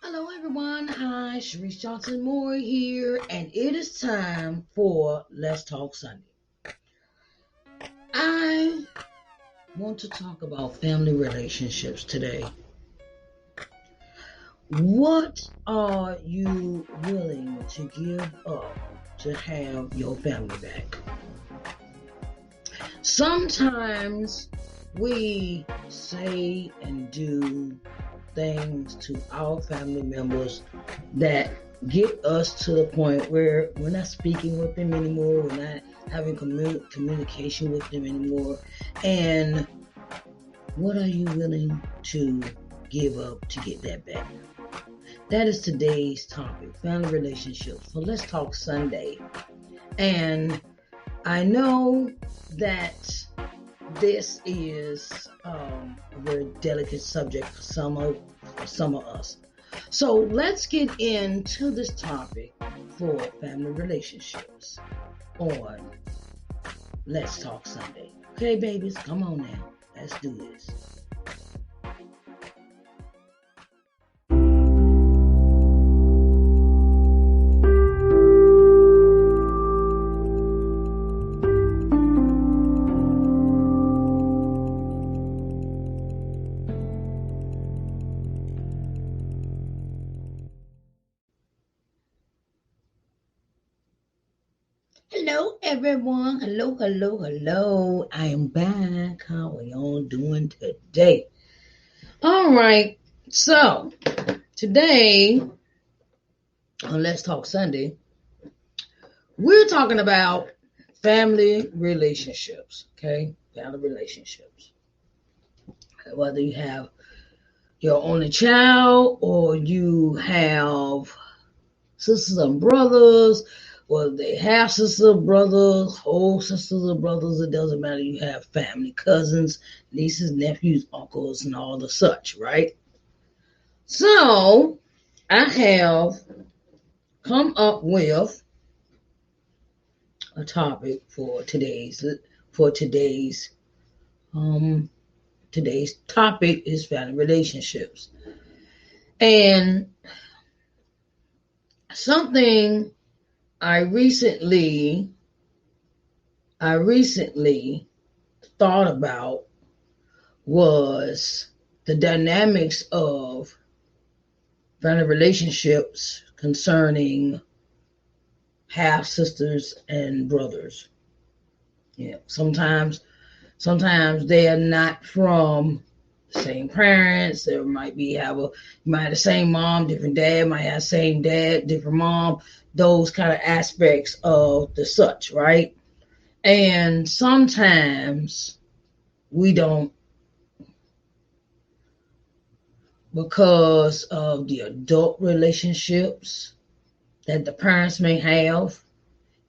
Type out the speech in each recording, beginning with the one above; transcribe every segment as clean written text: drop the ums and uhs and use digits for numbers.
Hello, everyone. Hi, Sharice Johnson Moore here, and it is time for Let's Talk Sunday. I want to talk about family relationships today. What are you willing to give up to have your family back? Sometimes we say and do things to our family members that get us to the point where we're not speaking with them anymore, we're not having communication with them anymore. And what are you willing to give up to get that back? That is today's topic, family relationships. So let's talk Sunday. And I know that this is a very delicate subject for some of us. So let's get into this topic for family relationships on Let's Talk Sunday. Okay, babies, come on now. Let's do this. Hello, everyone. Hello. I am back. How are y'all doing today? All right. So, today on Let's Talk Sunday, we're talking about family relationships. Okay? Family relationships. Whether you have your only child or you have sisters and brothers, whether they have sisters, brothers, whole sisters or brothers, it doesn't matter. You have family, cousins, nieces, nephews, uncles, and all the such, right? So I have come up with a topic for today's topic is family relationships. And something I recently thought about was the dynamics of family relationships concerning half sisters and brothers. Yeah, sometimes they are not from the same parents. There might have the same mom, different dad, might have same dad, different mom. Those kind of aspects of the such, right? And sometimes we don't, because of the adult relationships that the parents may have.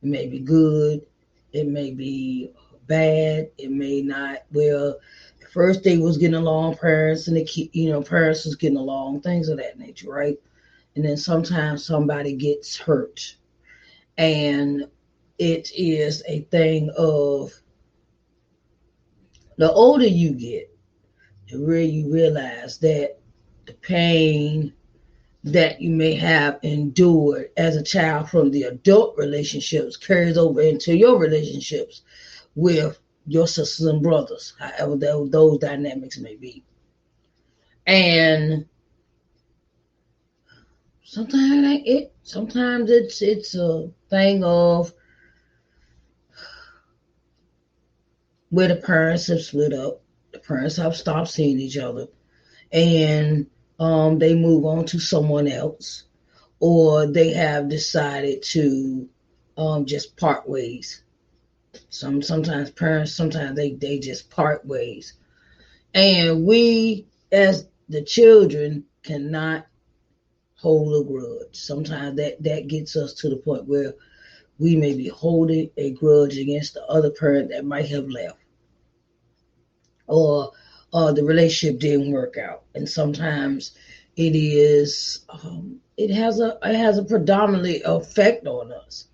It may be good, it may be bad, it may not. Well, at first they was getting along, parents was getting along, things of that nature, right? And then sometimes somebody gets hurt. And it is a thing of the older you get, the more you realize that the pain that you may have endured as a child from the adult relationships carries over into your relationships with your sisters and brothers, however those dynamics may be. And sometimes it's a thing of where the parents have split up, the parents have stopped seeing each other, and they move on to someone else, or they have decided to just part ways. Sometimes parents, they just part ways. And we, as the children, cannot hold a grudge. Sometimes that gets us to the point where we may be holding a grudge against the other parent that might have left, or the relationship didn't work out. And sometimes it has a predominantly effect on us,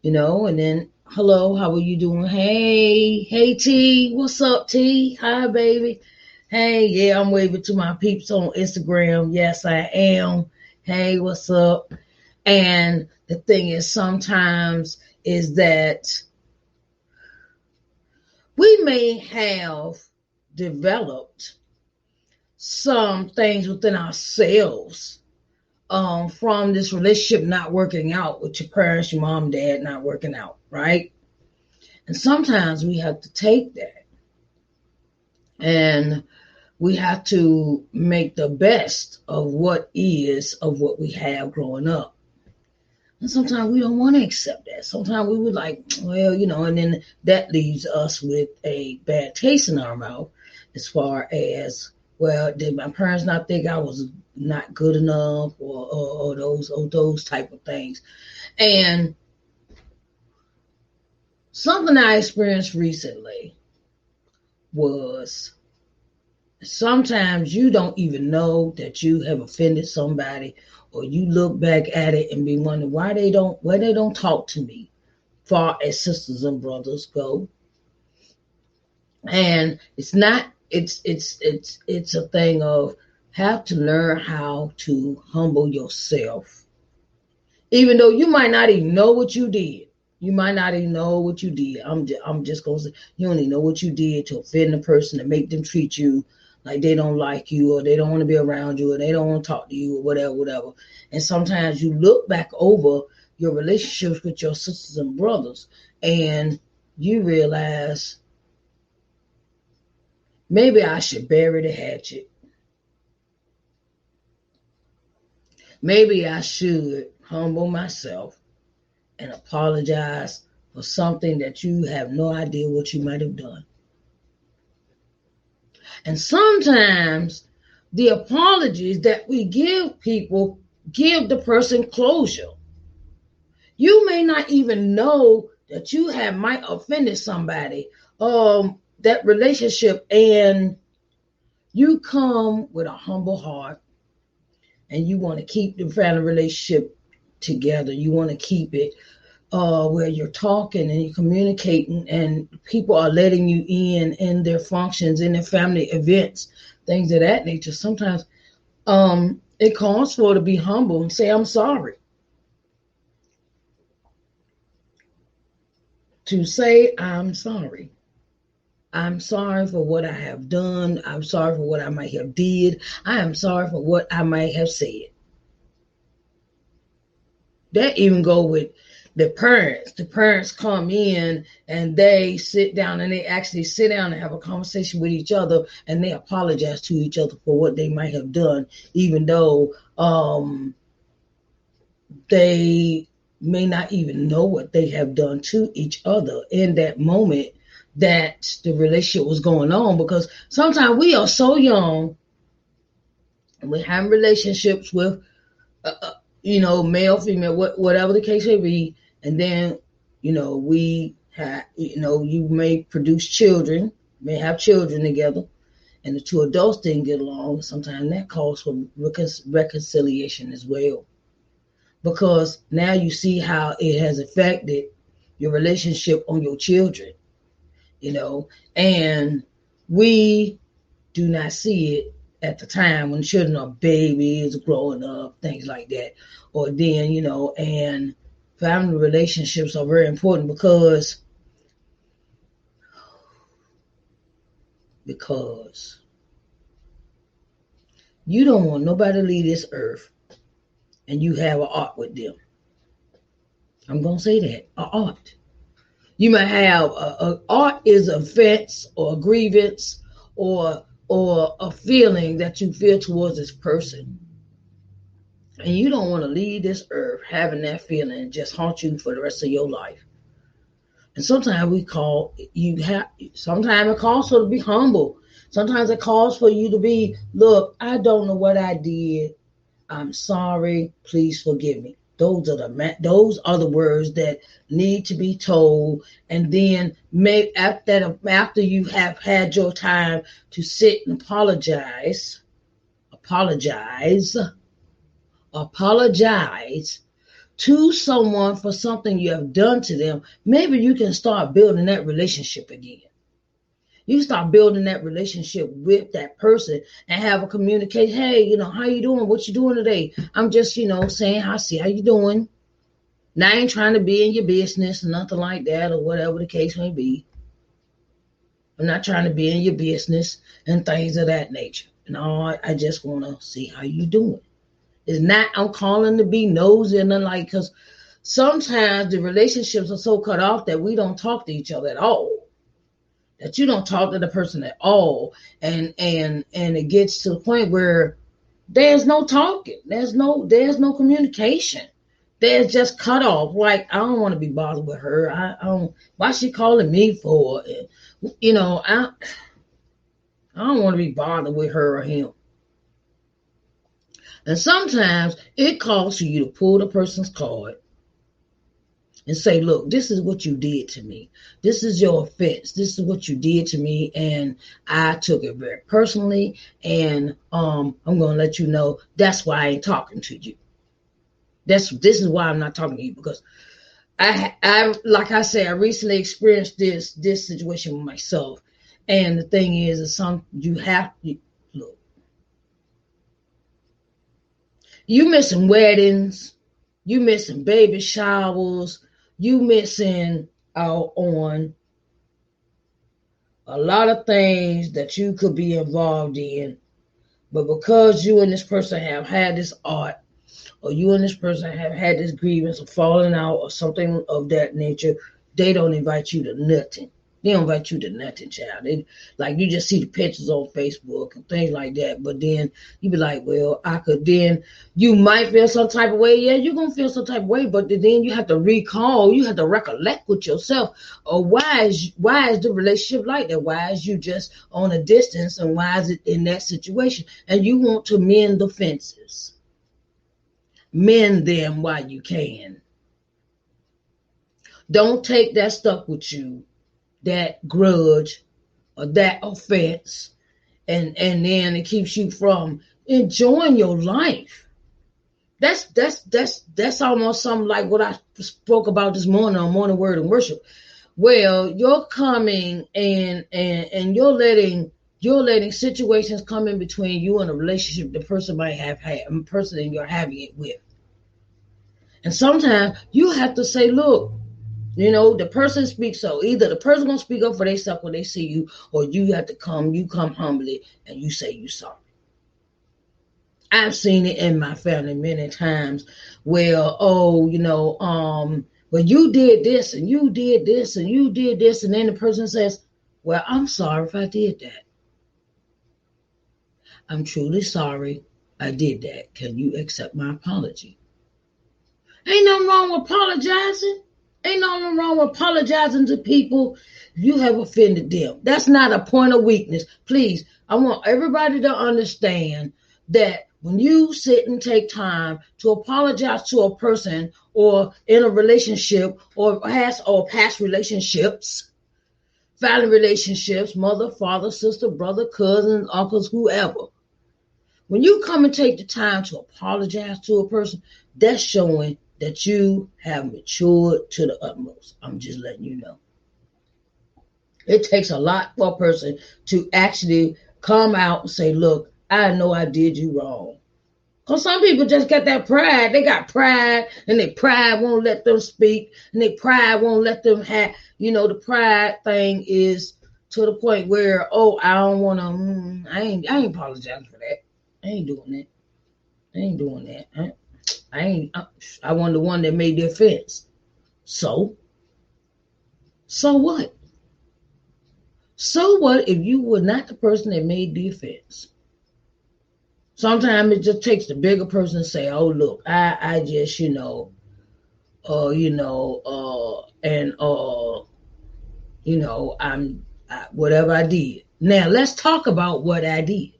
and then, hello, how are you doing? Hey T, what's up, T? Hi, baby. Hey, yeah, I'm waving to my peeps on Instagram. Yes, I am. Hey, what's up? And the thing is, sometimes is that we may have developed some things within ourselves from this relationship not working out with your parents, your mom, dad not working out, right? And sometimes we have to take that and we have to make the best of what is of what we have growing up. And sometimes we don't want to accept that. Sometimes we would like, well, and then that leaves us with a bad taste in our mouth as far as, well, did my parents not think I was not good enough or those type of things. And something I experienced recently was sometimes you don't even know that you have offended somebody, or you look back at it and be wondering why they don't talk to me, far as sisters and brothers go. And it's a thing of have to learn how to humble yourself, even though you might not even know what you did. You might not even know what you did. I'm just gonna say you don't even know what you did to offend a person and make them treat you like they don't like you, or they don't want to be around you, or they don't want to talk to you, or whatever. And sometimes you look back over your relationships with your sisters and brothers, and you realize maybe I should bury the hatchet. Maybe I should humble myself and apologize for something that you have no idea what you might have done. And sometimes the apologies that we give people give the person closure. You may not even know that you have might offended somebody, that relationship, and you come with a humble heart and you want to keep the family relationship together. You want to keep it where you're talking and you're communicating and people are letting you in their functions, in their family events, things of that nature. Sometimes it calls for to be humble and say, I'm sorry. To say, I'm sorry. I'm sorry for what I have done. I'm sorry for what I might have did. I am sorry for what I might have said. That even go with the parents. The parents come in and they sit down and they actually sit down and have a conversation with each other and they apologize to each other for what they might have done, even though they may not even know what they have done to each other in that moment that the relationship was going on. Because sometimes we are so young and we have relationships with male, female, whatever the case may be. And then, we have, you may produce children, may have children together, and the two adults didn't get along. Sometimes that calls for reconciliation as well. Because now you see how it has affected your relationship on your children, and we do not see it at the time when children are babies, growing up, things like that. Or then, and family relationships are very important because you don't want nobody to leave this earth and you have an art with them. I'm going to say that, an art. You might have a art is an offense or a grievance or a feeling that you feel towards this person. And you don't want to leave this earth having that feeling just haunt you for the rest of your life. And sometimes sometimes it calls for you to be humble. Sometimes it calls for you to be, look, I don't know what I did. I'm sorry. Please forgive me. Those are the words that need to be told. And then maybe after you have had your time to sit and apologize to someone for something you have done to them, maybe you can start building that relationship again. You start building that relationship with that person and have a communication. Hey, how you doing? What you doing today? I'm just, saying, see how you doing. Now, I ain't trying to be in your business or nothing like that or whatever the case may be. I'm not trying to be in your business and things of that nature. No, I just want to see how you doing. It's not I'm calling to be nosy and nothing like, because sometimes the relationships are so cut off that we don't talk to each other at all. That you don't talk to the person at all. And it gets to the point where there's no talking. There's no communication. There's just cut off. Like, I don't want to be bothered with her. I don't. Why she calling me for? I don't want to be bothered with her or him. And sometimes it calls for you to pull the person's card and say, look, this is what you did to me. This is your offense. This is what you did to me. And I took it very personally. And I'm going to let you know that's why I ain't talking to you. This is why I'm not talking to you, because I like I said, I recently experienced this situation with myself. And the thing is look, you missing weddings, you missing baby showers, you missing out on a lot of things that you could be involved in. But because you and this person have had this art, or you and this person have had this grievance or falling out or something of that nature, they don't invite you to nothing. They don't invite you to nothing, child. Like, you just see the pictures on Facebook and things like that. But then you be like, well, then you might feel some type of way. Yeah, you're going to feel some type of way. But then you have to recollect with yourself. Or why is the relationship like that? Why is you just on a distance? And why is it in that situation? And you want to mend the fences. Mend them while you can. Don't take that stuff with you, that grudge or that offense, and then it keeps you from enjoying your life. That's almost something like what I spoke about this morning on Morning Word and Worship. Well, you're coming and you're letting situations come in between you and a relationship the person might have had, a person that you're having it with. And sometimes you have to say, look, the person speaks. So either the person gonna speak up for themselves when they see you, or you have to come humbly and you say you sorry. I've seen it in my family many times where, well, you did this and you did this and you did this, and then the person says, well, I'm sorry if I did that. I'm truly sorry I did that. Can you accept my apology? Ain't nothing wrong with apologizing. Ain't nothing wrong with apologizing to people if you have offended them. That's not a point of weakness. Please, I want everybody to understand that when you sit and take time to apologize to a person, or in a relationship, or past relationships, family relationships, mother, father, sister, brother, cousins, uncles, whoever. When you come and take the time to apologize to a person, that's showing that you have matured to the utmost. I'm just letting you know. It takes a lot for a person to actually come out and say, look, I know I did you wrong. Because some people just got that pride. They got pride, and their pride won't let them speak, and their pride won't let them have, the pride thing is to the point where, I don't want to, I ain't apologizing for that. I ain't doing that. I wasn't the one that made the offense. So what? So what if you were not the person that made the offense? Sometimes it just takes the bigger person to say, oh, look, I just, whatever I did. Now, let's talk about what I did.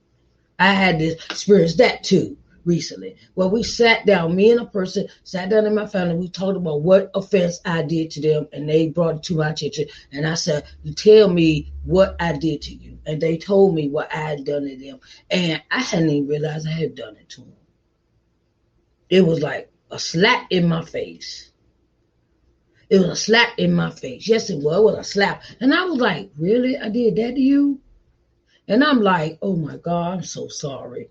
I had to experience that too recently. Well, we sat down, me and a person sat down in my family. We talked about what offense I did to them, and they brought it to my attention. And I said, you tell me what I did to you. And they told me what I had done to them. And I hadn't even realized I had done it to them. It was like a slap in my face. It was a slap in my face. Yes, it was a slap. And I was like, really? I did that to you? And I'm like, oh my God, I'm so sorry.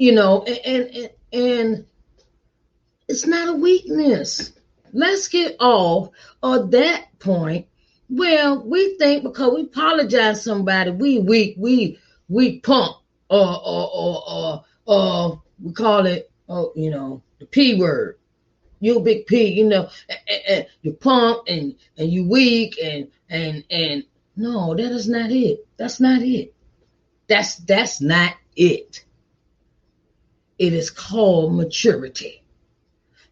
And it's not a weakness. Let's get off of that point. Well, we think because we apologize to somebody, we weak, we punk, or we call it, the P word. You big P, and you punk and you weak and no, that is not it. That's not it. That's not it. It is called maturity.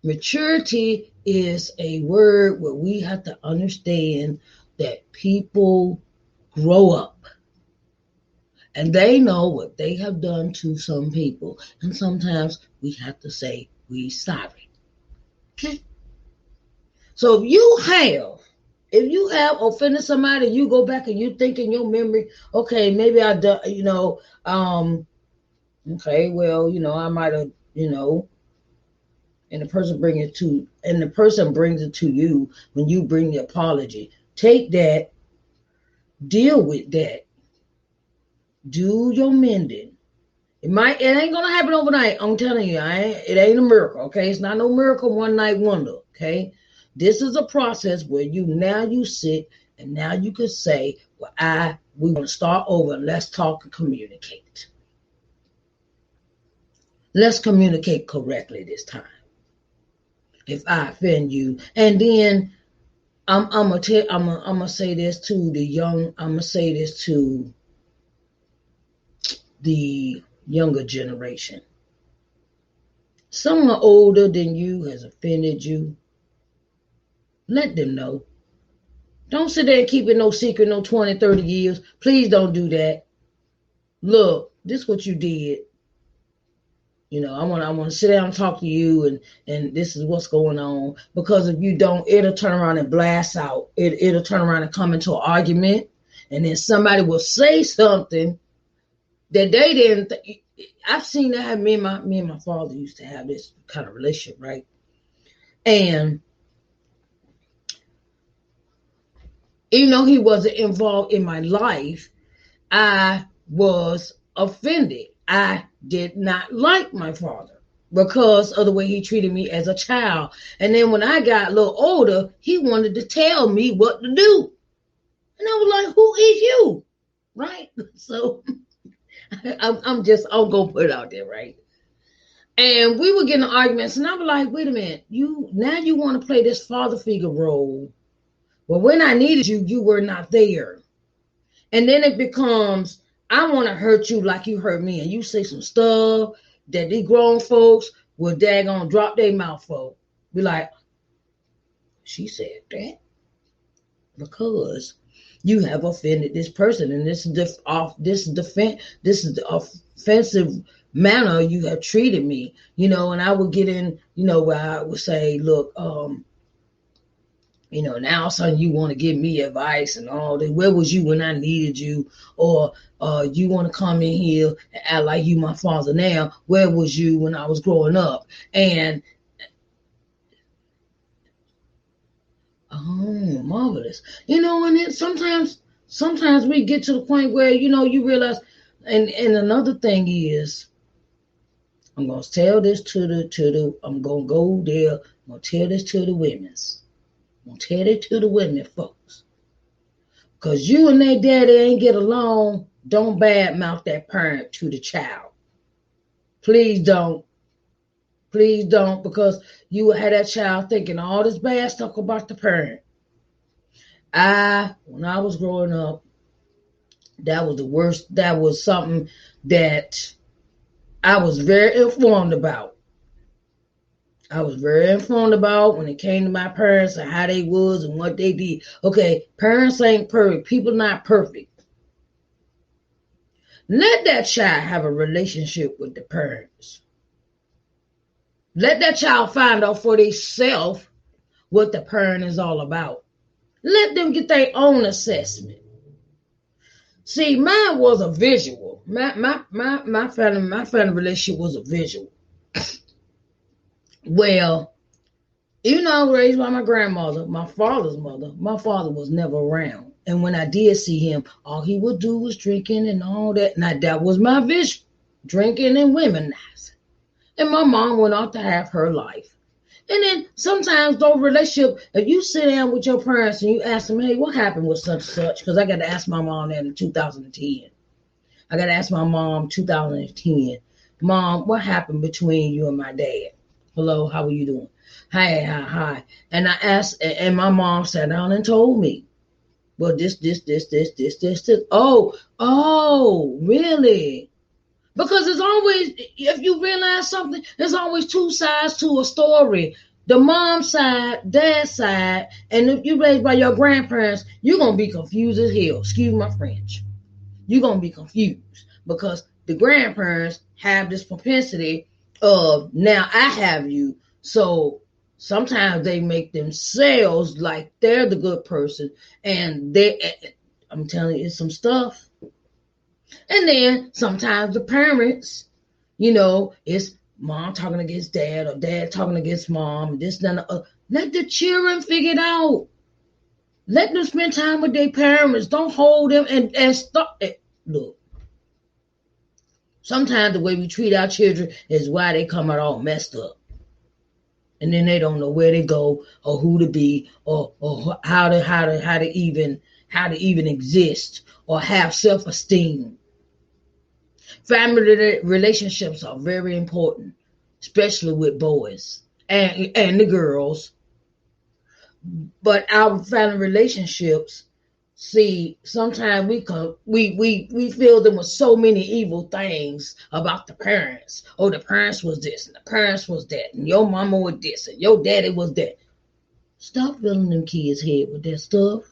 Maturity is a word where we have to understand that people grow up and they know what they have done to some people. And sometimes we have to say, we sorry. Okay? So if you have offended somebody, you go back and you think in your memory, okay, maybe I done, okay, well, I might have, and the person brings it to you when you bring the apology. Take that, deal with that, do your mending. It ain't gonna happen overnight. I'm telling you, it ain't a miracle. Okay, it's not no miracle, one night wonder. Okay, this is a process where you sit and now you can say, well, we want to start over. Let's talk and communicate. Let's communicate correctly this time. If I offend you, and then I'm gonna say this to the young. I'm gonna say this to the younger generation. Someone older than you has offended you. Let them know. Don't sit there and keep it no secret, no 20, 30 years. Please don't do that. Look, this is what you did. I want to sit down and talk to you, and this is what's going on. Because if you don't, it'll turn around and blast out. It'll turn around and come into an argument, and then somebody will say something that they didn't. I've seen that. Me and my father used to have this kind of relationship, right? And even though he wasn't involved in my life, I was offended. I did not like my father because of the way he treated me as a child. And then when I got a little older, he wanted to tell me what to do. And I was like, who is you? Right? So I'm going to put it out there, right? And we were getting arguments, and I was like, wait a minute, you want to play this father figure role. Well, when I needed you, you were not there. And then it becomes, I want to hurt you like you hurt me. And you say some stuff that these grown folks will daggone drop their mouth for. Be like, she said that because you have offended this person. And this is the offensive manner you have treated me. And I would get in, where I would say, look, now son, you want to give me advice and all that. Where was you when I needed you? Or you want to come in here and act like you my father now. Where was you when I was growing up? And oh, marvelous. And then sometimes we get to the point where, you realize, and another thing is, I'm going to tell this I'm going to go there. I'm going to tell this to the women's. I'm going to tell it to the women folks. Because you and their daddy ain't get along, don't badmouth that parent to the child. Please don't. Please don't, because you will have that child thinking all this bad stuff about the parent. When I was growing up, that was the worst. That was something that I was very informed about. I was very informed about when it came to my parents and how they was and what they did. Okay, parents ain't perfect. People not perfect. Let that child have a relationship with the parents. Let that child find out for themselves what the parent is all about. Let them get their own assessment. See, mine was a visual. My family relationship was a visual. Well, Even though I was raised by my grandmother, my father's mother, my father was never around. And when I did see him, all he would do was drinking and all that. Now, that was my vision, drinking and womenizing. And my mom went on to have her life. And then sometimes those relationships, if you sit down with your parents and you ask them, hey, what happened with such and such? Because I got to ask my mom that in 2010. I got to ask my mom 2010. Mom, what happened between you and my dad? Hello, how are you doing? Hi. And I asked, and my mom sat down and told me, well, this. Oh, really? Because it's always, if you realize something, there's always two sides to a story. The mom side, dad side, and if you're raised by your grandparents, you're going to be confused as hell. Excuse my French. You're going to be confused because the grandparents have this propensity of, now I have you. So sometimes they make themselves like they're the good person. And I'm telling you, it's some stuff. And then sometimes the parents, it's mom talking against dad or dad talking against mom. This, that, let the children figure it out. Let them spend time with their parents. Don't hold them and stop it. Look, sometimes the way we treat our children is why they come out all messed up. And then they don't know where to go or who to be or how to even exist or have self-esteem. Family relationships are very important, especially with boys and the girls. But our family relationships, see, sometimes we fill them with so many evil things about the parents. Oh, the parents was this and the parents was that, and your mama was this and your daddy was that. Stop filling them kids' head with that stuff.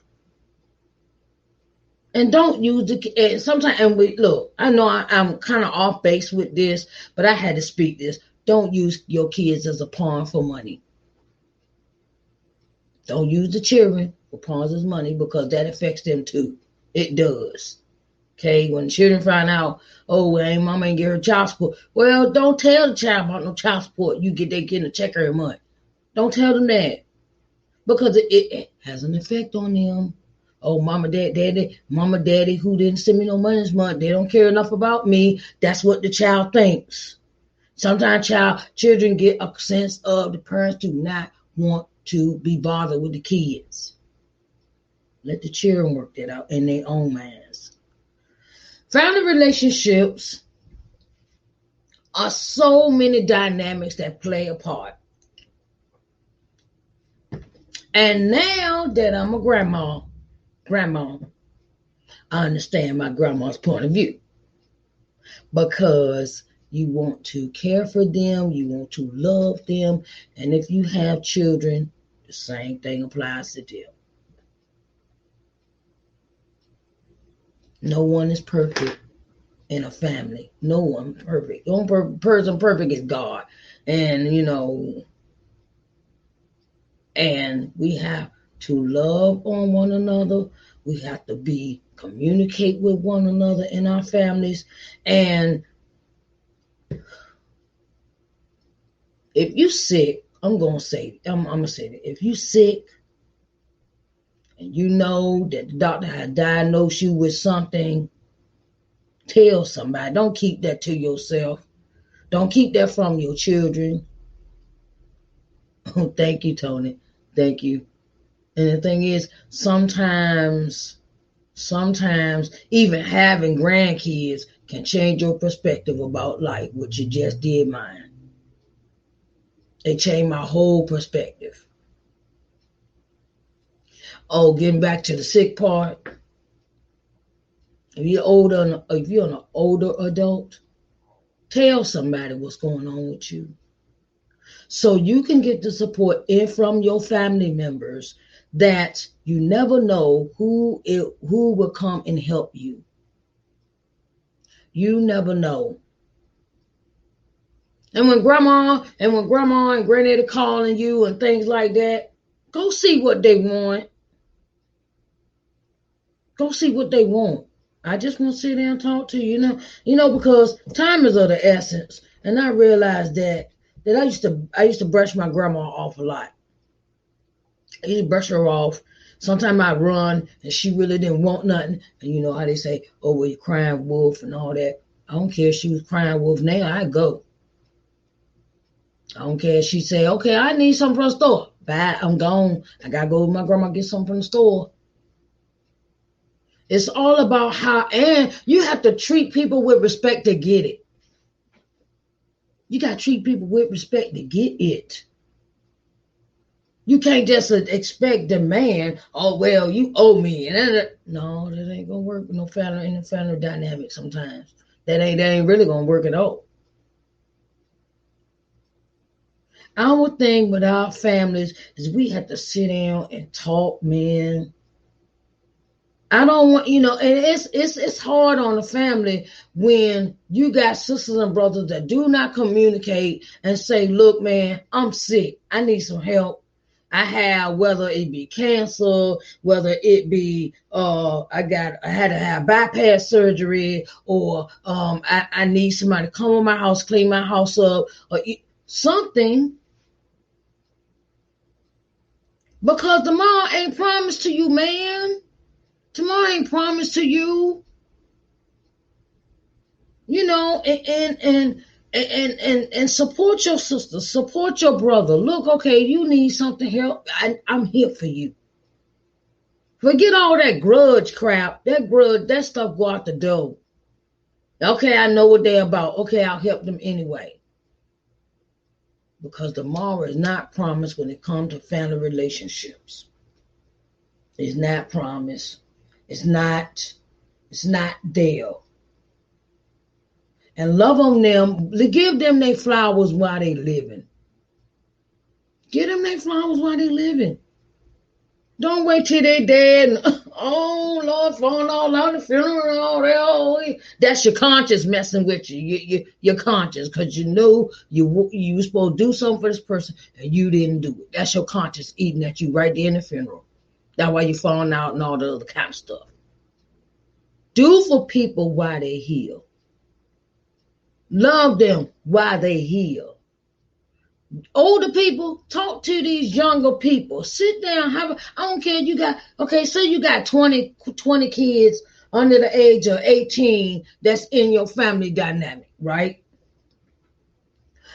And don't use the sometimes. And we look. I know I'm kind of off base with this, but I had to speak this. Don't use your kids as a pawn for money. Don't use the children for pawns as money because that affects them too. It does. Okay, when the children find out, oh, well, mama ain't get her child support. Well, don't tell the child about no child support. They getting a check every month. Don't tell them that because it has an effect on them. Oh, mama, daddy, who didn't send me no money this month, they don't care enough about me. That's what the child thinks. Sometimes children get a sense of the parents do not want to be bothered with the kids. Let the children work that out in their own minds. Family relationships are so many dynamics that play a part. And now that I'm a grandma, I understand my grandma's point of view because you want to care for them, you want to love them, and if you have children, the same thing applies to them. No one is perfect in a family. No one perfect. The only person perfect is God, and and we have to love on one another. We have to communicate with one another in our families. And if you sick, I'm gonna say that. If you sick and you know that the doctor has diagnosed you with something, tell somebody. Don't keep that to yourself. Don't keep that from your children. Oh, thank you, Tony. Thank you. And the thing is, sometimes even having grandkids can change your perspective about life, which you just did mine. It changed my whole perspective. Oh, getting back to the sick part. If you're an older adult, tell somebody what's going on with you. So you can get the support in from your family members that you never know who will come and help you. You never know. And when grandma and granddaddy calling you and things like that, go see what they want. Go see what they want. I just want to sit there and talk to you, because time is of the essence. And I realized that I used to brush my grandma off a lot. I used to brush her off. Sometimes I run and she really didn't want nothing. And you know how they say, oh, well, you crying wolf and all that. I don't care if she was crying wolf now, I go. I don't care if she say, okay, I need something from the store. Bye, I'm gone. I gotta go with my grandma get something from the store. It's all about how, and you have to treat people with respect to get it. You gotta treat people with respect to get it. You can't just expect demand, oh, well, you owe me. No, that ain't gonna work with no family in the family dynamic sometimes. That ain't really gonna work at all. Our thing with our families is we have to sit down and talk, man. I don't want, and it's hard on the family when you got sisters and brothers that do not communicate and say, look, man, I'm sick. I need some help. I have, whether it be cancer, whether it be I had to have bypass surgery, or I need somebody to come to my house, clean my house up, or something. Because tomorrow ain't promised to you, man. Tomorrow ain't promised to you. And support your sister, support your brother. Look, okay, you need something help. I'm here for you. Forget all that grudge crap. That stuff go out the door. Okay, I know what they're about. Okay, I'll help them anyway. Because tomorrow is not promised when it comes to family relationships. It's not promised. It's not there. And love on them. Give them their flowers while they living. Give them their flowers while they living. Don't wait till they dead and, oh, Lord, falling all out the funeral and all that. Oh, that's your conscience messing with you. Your conscience, because you know you were supposed to do something for this person and you didn't do it. That's your conscience eating at you right there in the funeral. That's why you're falling out and all the other kind of stuff. Do for people while they heal. Love them while they heal. Older people, talk to these younger people. Sit down, I don't care, say you got 20 kids under the age of 18 that's in your family dynamic, right?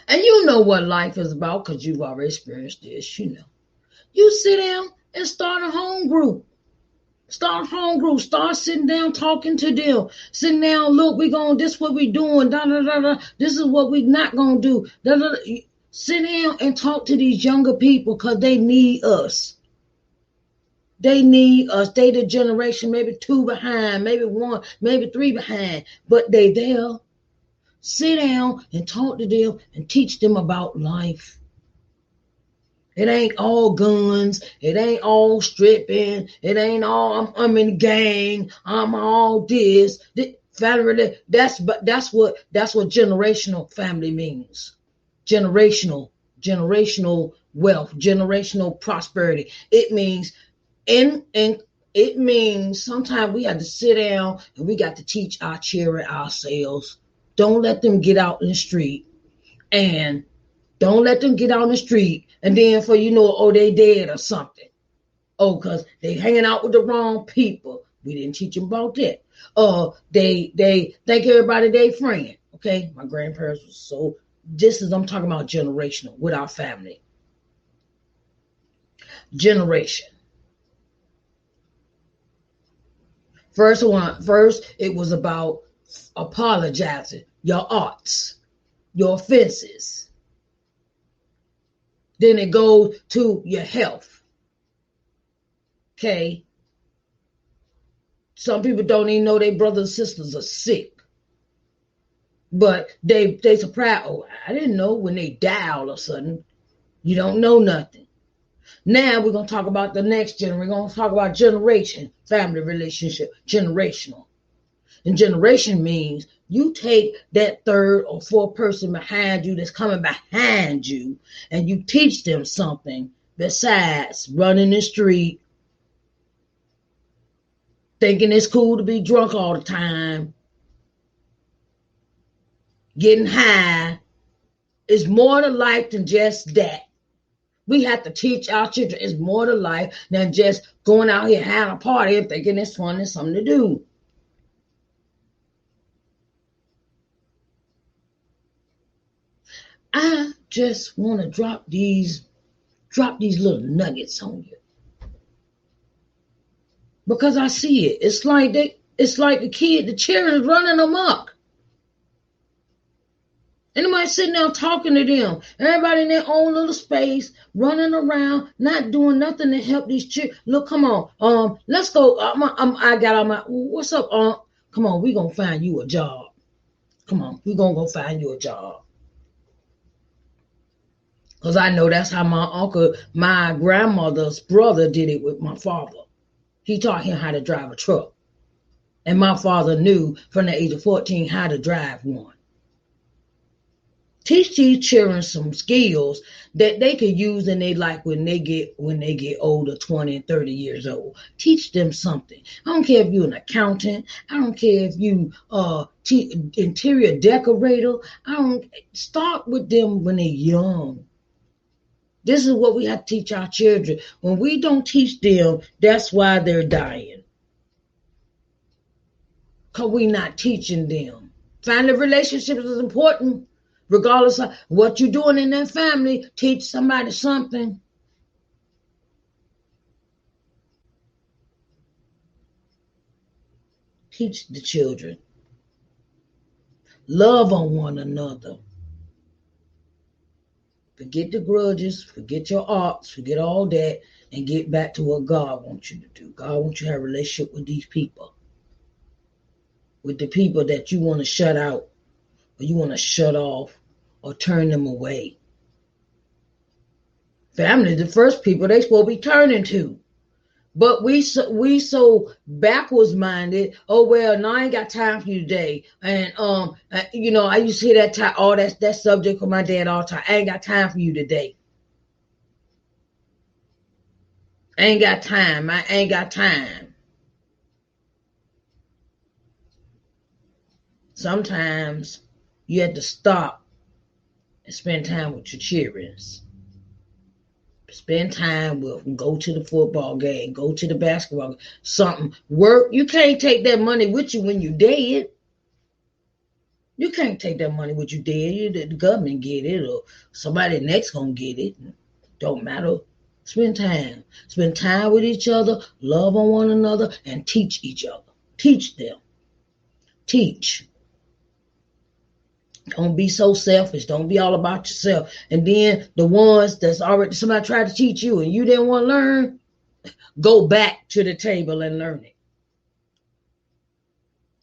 And you know what life is about because you've already experienced this, You sit down and start a home group. Start sitting down, talking to them. Sitting down, look, this what we doing, this is what we not gonna do. Sit down and talk to these younger people because they need us. They need us. They the generation, maybe 2 behind, maybe 1, maybe 3 behind, but they there. Sit down and talk to them and teach them about life. It ain't all guns. It ain't all stripping. It ain't all I'm in the gang. I'm all this. Family. That's what generational family means. Generational wealth, generational prosperity. It means it means sometimes we have to sit down and we got to teach our children ourselves. Don't let them get out in the street and don't let them get out in the street and then for they dead or something. Oh, because they hanging out with the wrong people. We didn't teach them about that. They think everybody their friend. Okay, my grandparents were so. I'm talking about generational with our family. Generation. First, it was about apologizing, your arts, your offenses. Then it goes to your health. Okay. Some people don't even know their brothers and sisters are sick. But they surprised, oh, I didn't know when they die all of a sudden. You don't know nothing. Now we're going to talk about the next generation. We're going to talk about generation, family relationship, generational. And generation means you take that 3rd or 4th person behind you that's coming behind you and you teach them something besides running the street, thinking it's cool to be drunk all the time, getting high. It's more to life than just that. We have to teach our children it's more to life than just going out here having a party and thinking it's fun and something to do. I just want to drop these little nuggets on you because I see it. It's like the children running amok. Anybody sitting there talking to them. Everybody in their own little space, running around, not doing nothing to help these children. Look, come on. Let's go. I got on my, what's up, Come on, we gonna find you a job. Come on, we gonna go find you a job. Because I know that's how my grandmother's brother did it with my father. He taught him how to drive a truck. And my father knew from the age of 14 how to drive one. Teach these children some skills that they could use in their life when they get older, 20 and 30 years old. Teach them something. I don't care if you're an accountant. I don't care if you interior decorator. Start with them when they're young. This is what we have to teach our children. When we don't teach them, that's why they're dying. Because we're not teaching them. Family relationships is important. Regardless of what you're doing in that family, teach somebody something. Teach the children. Love on one another. Forget the grudges, forget your arts, forget all that, and get back to what God wants you to do. God wants you to have a relationship with these people. With the people that you want to shut out, or you want to shut off, or turn them away. Family, the first people they supposed to be turning to. But we so backwards minded. Oh well, no, I ain't got time for you today. And I used to hear that subject from my dad all the time. I ain't got time for you today. I ain't got time. Sometimes you have to stop and spend time with your children. Spend time with them. Go to the football game. Go to the basketball game. Something. Work. You can't take that money with you when you're dead. You can't take that money with you dead. The government get it or somebody next gonna get it. Don't matter. Spend time. Spend time with each other. Love on one another and teach each other. Teach them. Teach. Don't be so selfish. Don't be all about yourself. And then the ones that's already somebody tried to teach you and you didn't want to learn, go back to the table and learn it.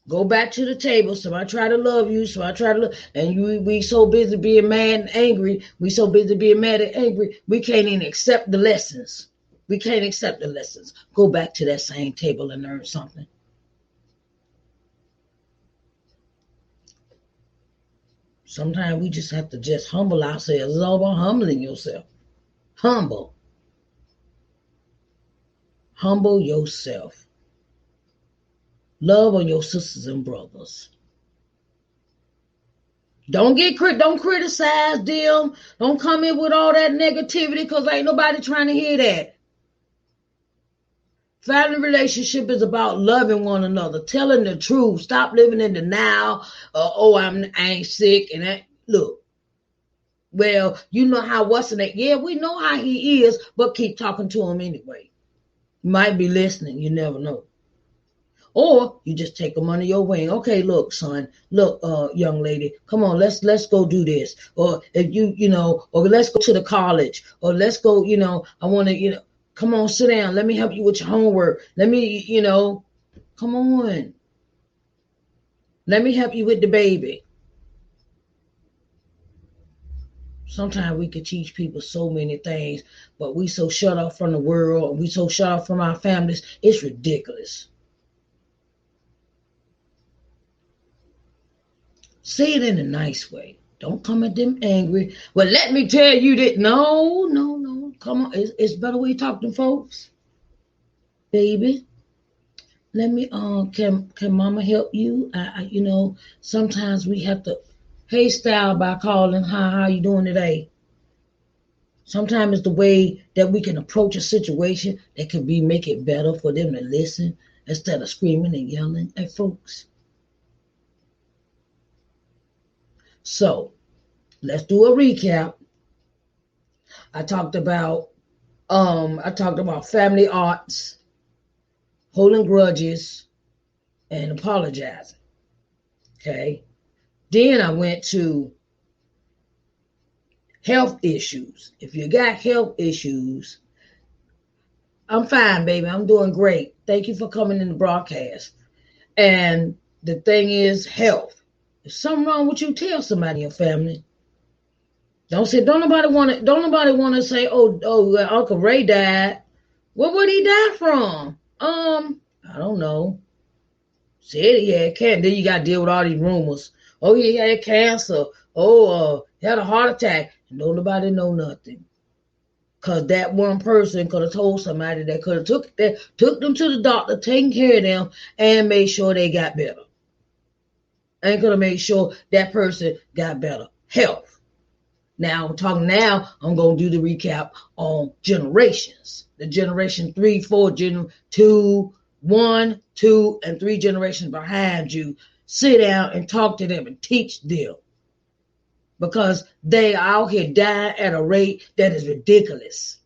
Go back to the table. Somebody try to love you. Somebody try to love, and we so busy being mad and angry. We so busy being mad and angry. We can't even accept the lessons. We can't accept the lessons. Go back to that same table and learn something. Sometimes we just have to just humble ourselves. It's all about humbling yourself. Humble. Humble yourself. Love on your sisters and brothers. Don't criticize them. Don't come in with all that negativity because ain't nobody trying to hear that. Family relationship is about loving one another, telling the truth. Stop living in denial. I ain't sick. And that, look, well, you know how what's in it. Yeah, we know how he is, but keep talking to him anyway. Might be listening. You never know. Or you just take them under your wing. Okay, look, son. Look, young lady. Come on, let's go do this. Or if or let's go to the college. Or let's go. I want to. Come on, sit down. Let me help you with your homework. Let me, come on. Let me help you with the baby. Sometimes we could teach people so many things, but we so shut off from the world, and we so shut off from our families. It's ridiculous. Say it in a nice way. Don't come at them angry. Well, let me tell you that. No. Come on. It's better way you talk to folks. Baby, let me, can mama help you? Sometimes we have to, hey, style by calling, how you doing today? Sometimes it's the way that we can approach a situation that could be make it better for them to listen instead of screaming and yelling at folks. So let's do a recap. I talked about family arts, holding grudges, and apologizing. Okay. Then I went to health issues. If you got health issues, I'm fine, baby. I'm doing great. Thank you for coming in the broadcast. And the thing is health. If something wrong with you, tell somebody in your family. Don't nobody want to say, Uncle Ray died. What would he die from? I don't know. Said he had cancer. Then you got to deal with all these rumors. Oh, he had cancer. Oh, he had a heart attack. And don't nobody know nothing. Because that one person could have told somebody that could have took them to the doctor, taken care of them, and made sure they got better. And could have made sure that person got better. Health. Now, I'm going to do the recap on generations. The generation 3, 4, 2, 1, 2, and 3 generations behind you. Sit down and talk to them and teach them. Because they are out here dying at a rate that is ridiculous.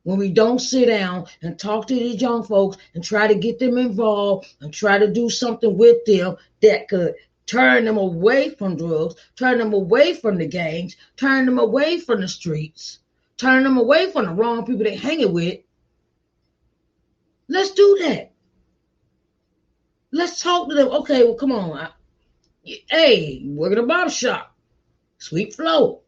When we don't sit down and talk to these young folks and try to get them involved and try to do something with them that could turn them away from drugs, turn them away from the gangs, turn them away from the streets, turn them away from the wrong people they hanging with. Let's do that. Let's talk to them. Okay, well, come on. Hey, work in a barber shop. Sweet flow.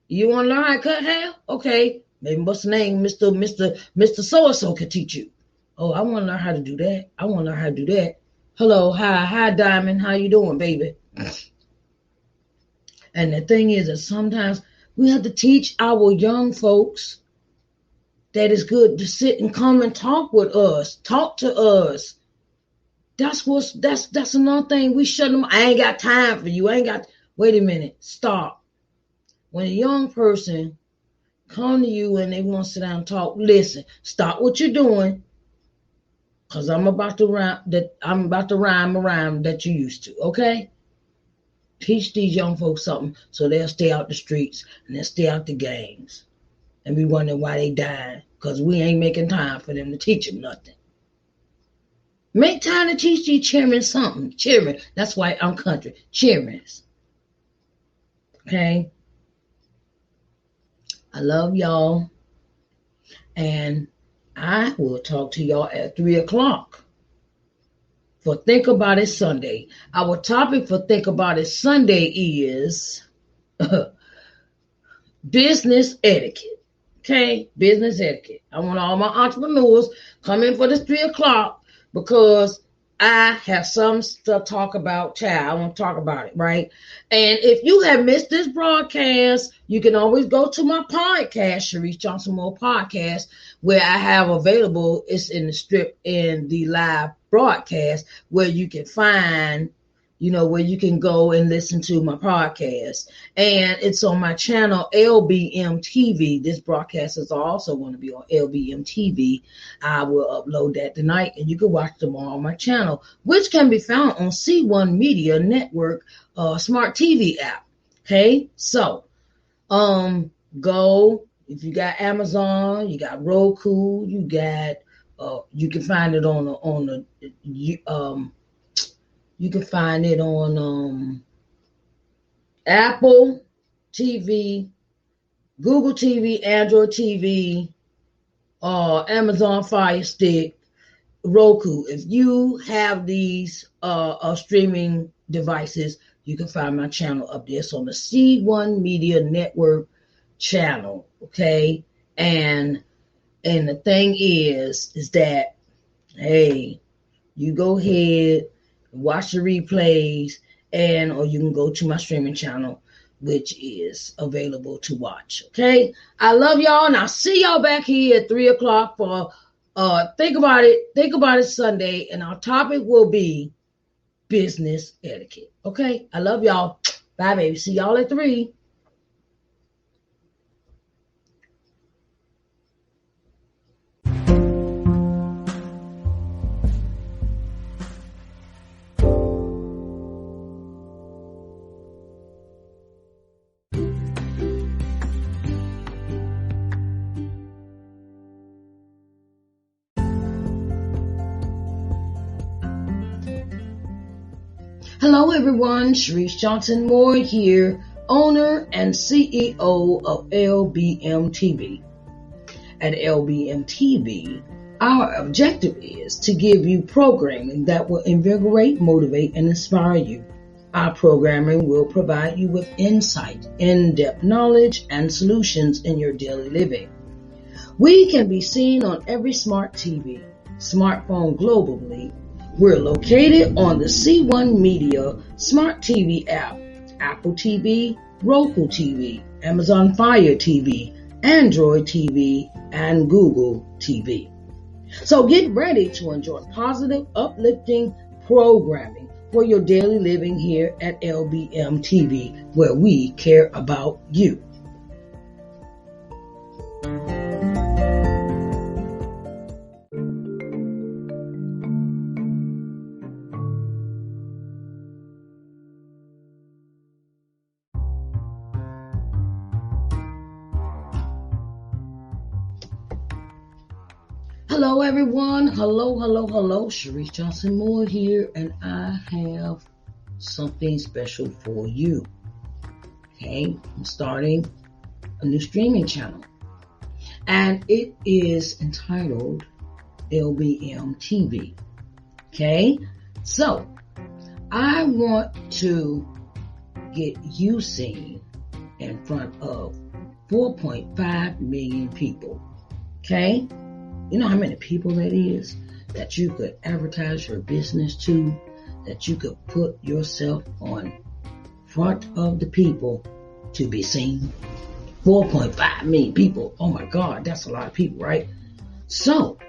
You want to learn how to cut hair? Okay. Maybe what's the name? Mr. So-and-so can teach you. Oh, I want to learn how to do that. I want to learn how to do that. Hello, hi, Diamond. How you doing, baby? And the thing is that sometimes we have to teach our young folks that it's good to sit and come and talk with us, talk to us. That's another thing. We shut them. I ain't got time for you. Wait a minute. Stop. When a young person come to you and they want to sit down and talk, listen. Stop what you're doing, cause I'm about to rhyme a rhyme that you used to. Okay. Teach these young folks something so they'll stay out the streets and they'll stay out the gangs and be wondering why they dying, because we ain't making time for them to teach them nothing. Make time to teach these children something. Children. That's why I'm country. Children. Okay. I love y'all. And I will talk to y'all at 3:00 for Think About It Sunday. Our topic for Think About It Sunday is business etiquette. Okay, business etiquette. I want all my entrepreneurs come in for this 3:00 because I have some stuff to talk about. Child, I want to talk about it, right? And if you have missed this broadcast, you can always go to my podcast, Sharice Johnson Moore Podcast, where I have available. It's in the strip in the live broadcast where you can find, where you can go and listen to my podcast. And it's on my channel, LBM TV. This broadcast is also going to be on LBM TV. I will upload that tonight, and you can watch them on my channel, which can be found on C1 Media Network Smart TV app. Okay, so go. If you got Amazon, you got Roku, you got you can find it on you can find it on Apple TV, Google TV, Android TV, Amazon Fire Stick, Roku. If you have these streaming devices, you can find my channel up there. It's on the C1 Media Network channel, okay? And the thing is that, hey, you go ahead, watch the replays, or you can go to my streaming channel, which is available to watch. Okay, I love y'all, and I'll see y'all back here at 3:00 for Think About It Sunday, and our topic will be business etiquette. Okay, I love y'all. Bye, baby. See y'all at 3. Hello everyone, Sharice Johnson Moore here, owner and CEO of LBM TV. At LBM TV, our objective is to give you programming that will invigorate, motivate, and inspire you. Our programming will provide you with insight, in-depth knowledge, and solutions in your daily living. We can be seen on every smart TV, smartphone globally. We're located on the C1 Media Smart TV app, Apple TV, Roku TV, Amazon Fire TV, Android TV, and Google TV. So get ready to enjoy positive, uplifting programming for your daily living here at LBM TV, where we care about you. Hello everyone, hello, Sharice Johnson Moore here, and I have something special for you. Okay, I'm starting a new streaming channel, and it is entitled LBM TV. Okay, so I want to get you seen in front of 4.5 million people. Okay. You know how many people that is that you could advertise your business to, that you could put yourself on front of the people to be seen? 4.5 million people. Oh my God, that's a lot of people, right? So,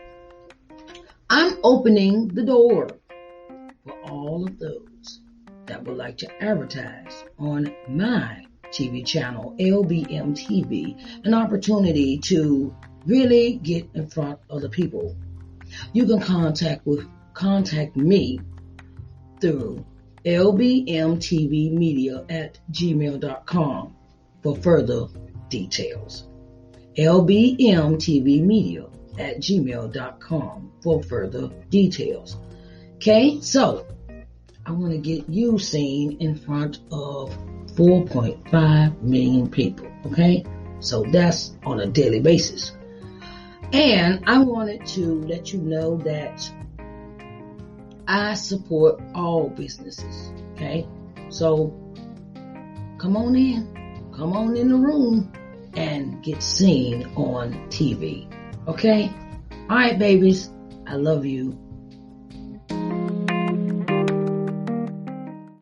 I'm opening the door for all of those that would like to advertise on my TV channel, LBM TV, an opportunity to really get in front of the people. You can contact me through lbmtvmedia@gmail.com for further details. lbmtvmedia@gmail.com for further details. Okay, so I want to get you seen in front of 4.5 million people. Okay, so that's on a daily basis. And I wanted to let you know that I support all businesses, okay? So come on in the room and get seen on TV, okay? All right, babies, I love you.